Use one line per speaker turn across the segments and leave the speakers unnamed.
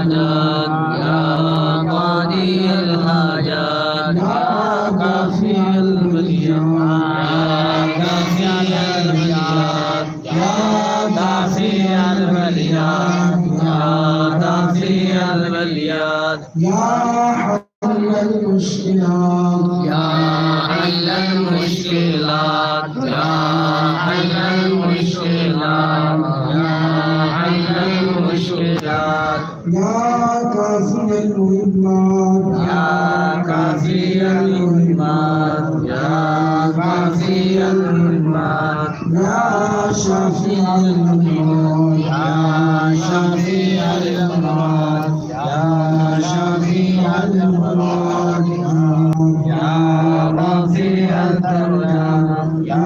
الحاجات يا قاضي الحاجات يا كافي البليات يا كافي البليات يا كافي البليات يا كافي البليات
يا حل المشكلات
يا حل المشكلات يا حل المشكلات يا حل المشكلات
يا كافي المهمات
يا كافي المهمات يا كافي المهمات
يا شافي الأمراض
يا شافي الأمراض يا شافي الأمراض يا رافع الدرجات يا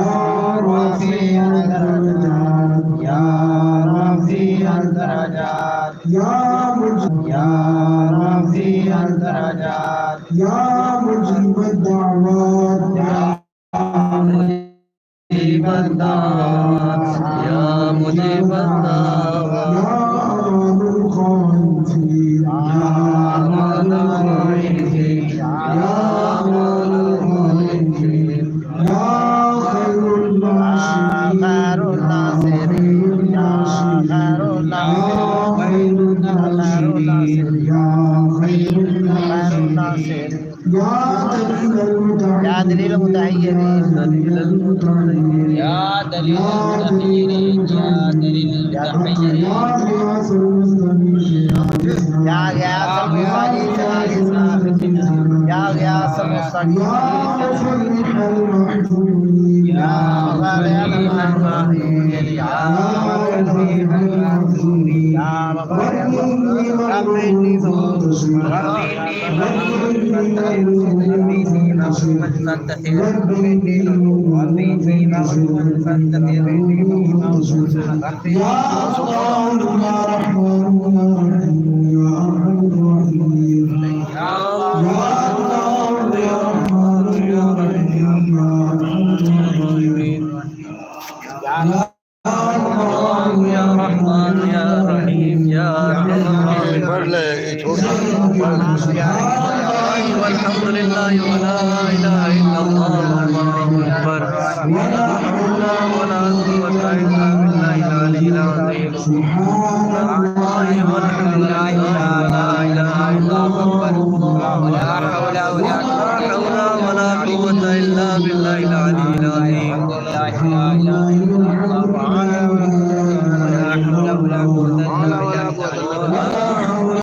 رافع الدرجات يا رافع الدرجات
يا
رافع الدرجات
يا مجيب الدعوات
يا مجيب الدعوات يا مجيب الدعوات
يا أمان الخائفين
يا أمان الخائفين يا أمان الخائفين
يا خير الناصرين
يا خير الناصرين
يا خير الناصرين يا دليل المتحيرين
يا دليل المتحيرين يا دليل المتحيرين
يا غياث المستغيثين
يا غياث المستغيثين يا غياث المستغيثين
يا مفرح المحزونين
يا مفرح المحزونين يا مفرح المحزونين يا مفرح المحزونين يا رحمن يا رحيم يا والحمد لله ولا اله الا الله والله اكبر ولا حول ولا قوه الا بالله العلي العظيم سبحان الله والحمد لله